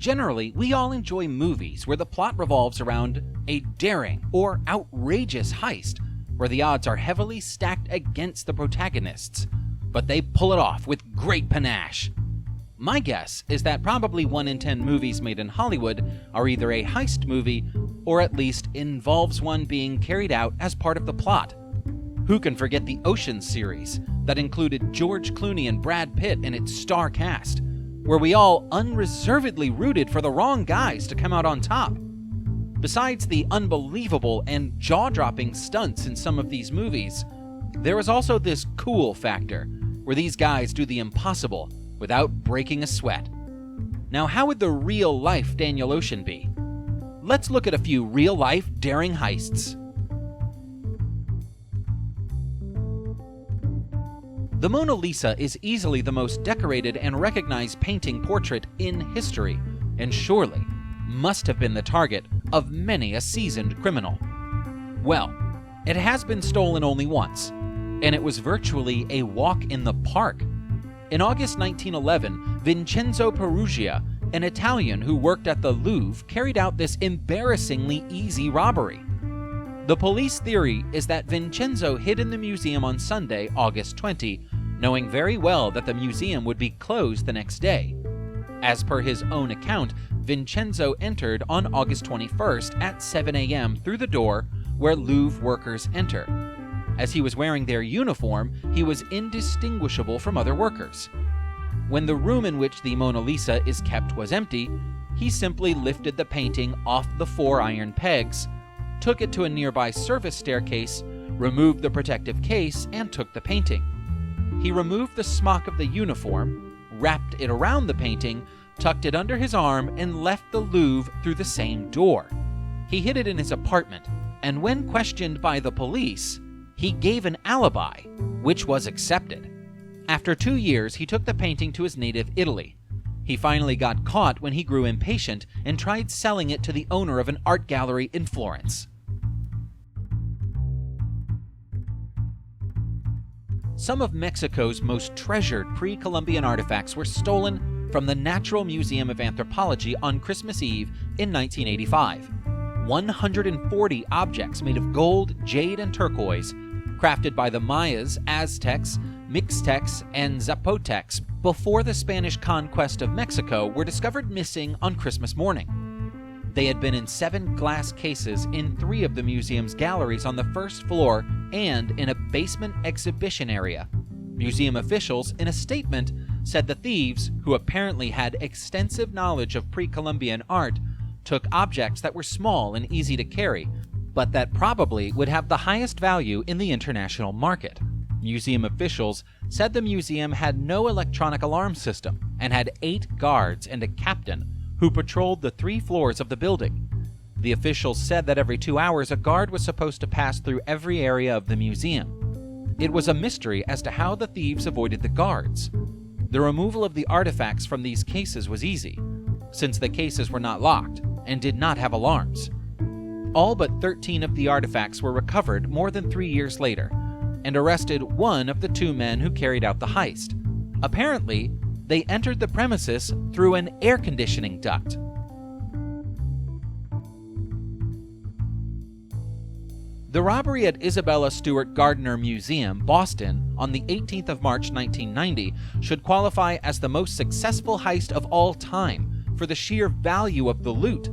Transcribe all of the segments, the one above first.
Generally, we all enjoy movies where the plot revolves around a daring or outrageous heist where the odds are heavily stacked against the protagonists, but they pull it off with great panache. My guess is that probably 1 in 10 movies made in Hollywood are either a heist movie or at least involves one being carried out as part of the plot. Who can forget the Ocean's series that included George Clooney and Brad Pitt in its star cast, where we all unreservedly rooted for the wrong guys to come out on top? Besides the unbelievable and jaw-dropping stunts in some of these movies, there is also this cool factor, where these guys do the impossible without breaking a sweat. Now, how would the real-life Daniel Ocean be? Let's look at a few real-life daring heists. The Mona Lisa is easily the most decorated and recognized painting portrait in history, and surely must have been the target of many a seasoned criminal. Well, it has been stolen only once, and it was virtually a walk in the park. In August 1911, Vincenzo Peruggia, an Italian who worked at the Louvre, carried out this embarrassingly easy robbery. The police theory is that Vincenzo hid in the museum on Sunday, August 20, knowing very well that the museum would be closed the next day. As per his own account, Vincenzo entered on August 21st at 7 a.m. through the door where Louvre workers enter. As he was wearing their uniform, he was indistinguishable from other workers. When the room in which the Mona Lisa is kept was empty, he simply lifted the painting off the 4 iron pegs, took it to a nearby service staircase, removed the protective case, and took the painting. He removed the smock of the uniform, wrapped it around the painting, tucked it under his arm, and left the Louvre through the same door. He hid it in his apartment, and when questioned by the police, he gave an alibi, which was accepted. After 2 years, he took the painting to his native Italy. He finally got caught when he grew impatient and tried selling it to the owner of an art gallery in Florence. Some of Mexico's most treasured pre-Columbian artifacts were stolen from the Natural Museum of Anthropology on Christmas Eve in 1985. 140 objects made of gold, jade, and turquoise, crafted by the Mayas, Aztecs, Mixtecs, and Zapotecs before the Spanish conquest of Mexico, were discovered missing on Christmas morning. They had been in 7 glass cases in 3 of the museum's galleries on the first floor and in a basement exhibition area. Museum officials, in a statement, said the thieves, who apparently had extensive knowledge of pre-Columbian art, took objects that were small and easy to carry, but that probably would have the highest value in the international market. Museum officials said the museum had no electronic alarm system and had 8 guards and a captain who patrolled the 3 floors of the building. The officials said that every 2 hours a guard was supposed to pass through every area of the museum. It was a mystery as to how the thieves avoided the guards. The removal of the artifacts from these cases was easy, since the cases were not locked and did not have alarms. All but 13 of the artifacts were recovered more than 3 years later, and arrested one of the 2 men who carried out the heist. Apparently, they entered the premises through an air conditioning duct. The robbery at Isabella Stewart Gardner Museum, Boston, on the 18th of March 1990 should qualify as the most successful heist of all time for the sheer value of the loot.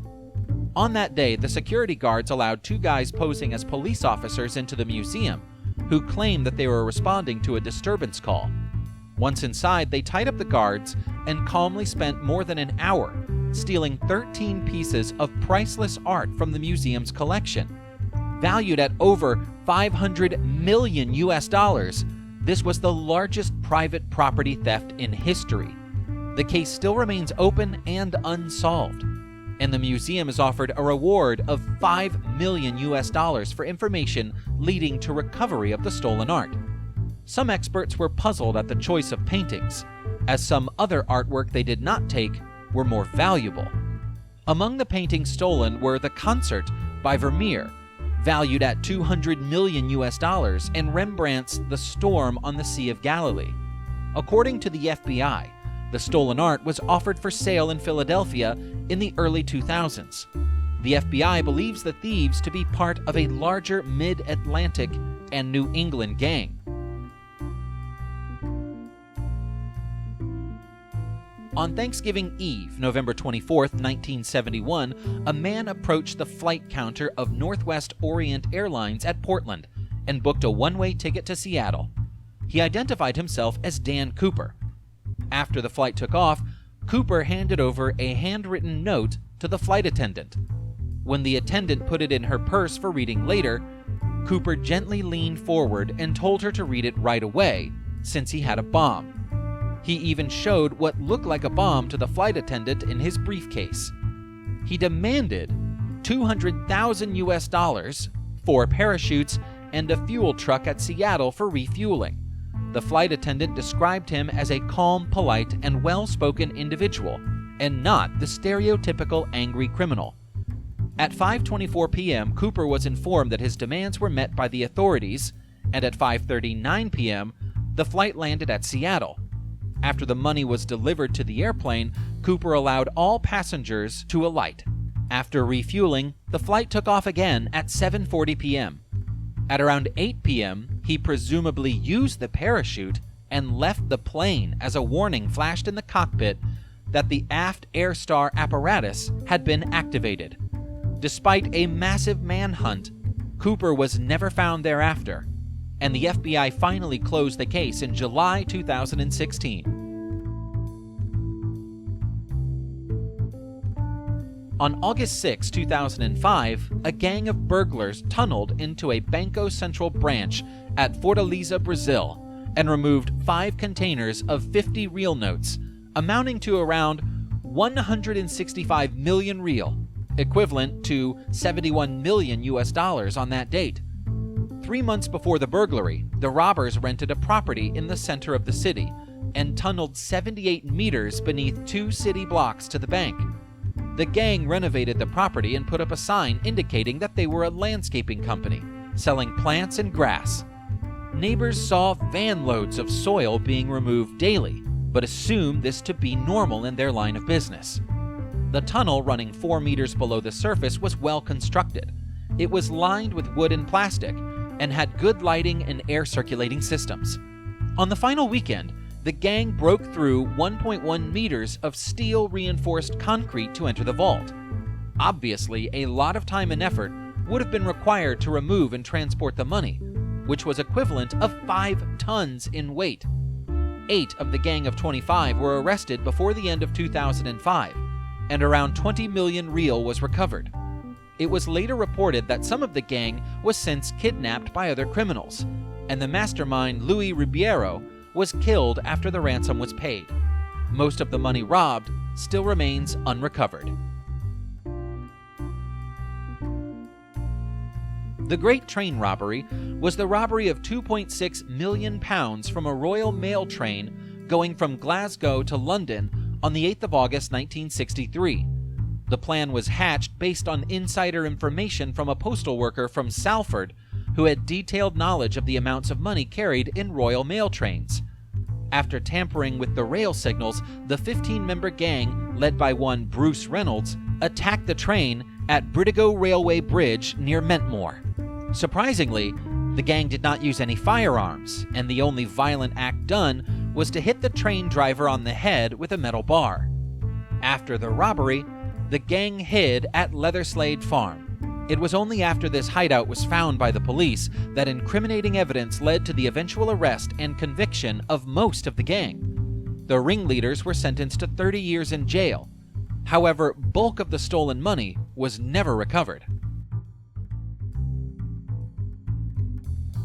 On that day, the security guards allowed 2 guys posing as police officers into the museum, who claimed that they were responding to a disturbance call. Once inside, they tied up the guards and calmly spent more than an hour stealing 13 pieces of priceless art from the museum's collection. Valued at over $500 million US, this was the largest private property theft in history. The case still remains open and unsolved, and the museum is offered a reward of $5 million US for information leading to recovery of the stolen art. Some experts were puzzled at the choice of paintings, as some other artwork they did not take were more valuable. Among the paintings stolen were The Concert by Vermeer, valued at $200 million US, and Rembrandt's The Storm on the Sea of Galilee. According to the FBI, The stolen art was offered for sale in Philadelphia in the early 2000s. The FBI believes the thieves to be part of a larger Mid-Atlantic and New England gang. On Thanksgiving Eve, November 24, 1971, a man approached the flight counter of Northwest Orient Airlines at Portland and booked a one-way ticket to Seattle. He identified himself as Dan Cooper. After the flight took off, Cooper handed over a handwritten note to the flight attendant. When the attendant put it in her purse for reading later, Cooper gently leaned forward and told her to read it right away, since he had a bomb. He even showed what looked like a bomb to the flight attendant in his briefcase. He demanded $200,000 US, 4 parachutes, and a fuel truck at Seattle for refueling. The flight attendant described him as a calm, polite, and well-spoken individual, and not the stereotypical angry criminal. At 5:24 p.m., Cooper was informed that his demands were met by the authorities, and at 5:39 p.m., the flight landed at Seattle. After the money was delivered to the airplane, Cooper allowed all passengers to alight. After refueling, the flight took off again at 7:40 p.m. At around 8 p.m., he presumably used the parachute and left the plane as a warning flashed in the cockpit that the aft air star apparatus had been activated. Despite a massive manhunt, Cooper was never found thereafter, and the FBI finally closed the case in July 2016. On August 6, 2005, a gang of burglars tunneled into a Banco Central branch at Fortaleza, Brazil, and removed 5 containers of 50 real notes, amounting to around 165 million real, equivalent to $71 million US on that date. 3 months before the burglary, the robbers rented a property in the center of the city and tunneled 78 meters beneath 2 city blocks to the bank. The gang renovated the property and put up a sign indicating that they were a landscaping company, selling plants and grass. Neighbors saw van loads of soil being removed daily, but assumed this to be normal in their line of business. The tunnel, running 4 meters below the surface, was well constructed. It was lined with wood and plastic, and had good lighting and air circulating systems. On the final weekend, the gang broke through 1.1 meters of steel-reinforced concrete to enter the vault. Obviously, a lot of time and effort would have been required to remove and transport the money, which was equivalent of 5 tons in weight. 8 of the gang of 25 were arrested before the end of 2005, and around 20 million real was recovered. It was later reported that some of the gang was since kidnapped by other criminals, and the mastermind Luis Ribeiro was killed after the ransom was paid. Most of the money robbed still remains unrecovered. The Great Train Robbery was the robbery of £2.6 million from a Royal Mail train going from Glasgow to London on the 8th of August 1963. The plan was hatched based on insider information from a postal worker from Salford who had detailed knowledge of the amounts of money carried in Royal Mail trains. After tampering with the rail signals, the 15-member gang, led by one Bruce Reynolds, attacked the train at Britigo Railway Bridge near Mentmore. Surprisingly, the gang did not use any firearms, and the only violent act done was to hit the train driver on the head with a metal bar. After the robbery, the gang hid at Leatherslade Farm. It was only after this hideout was found by the police that incriminating evidence led to the eventual arrest and conviction of most of the gang. The ringleaders were sentenced to 30 years in jail. However, bulk of the stolen money was never recovered.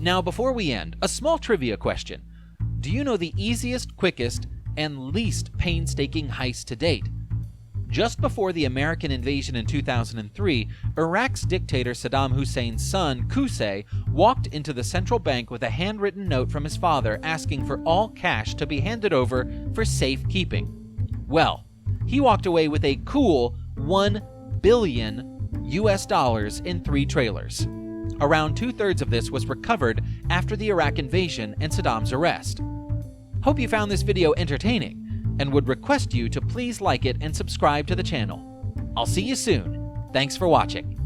Now, before we end, a small trivia question. Do you know the easiest, quickest, and least painstaking heist to date? Just before the American invasion in 2003, Iraq's dictator Saddam Hussein's son, Qusay, walked into the central bank with a handwritten note from his father asking for all cash to be handed over for safekeeping. Well, he walked away with a cool $1 billion in 3 trailers. Around 2/3 of this was recovered after the Iraq invasion and Saddam's arrest. Hope you found this video entertaining. and would request you to please like it and subscribe to the channel. I'll see you soon. Thanks for watching.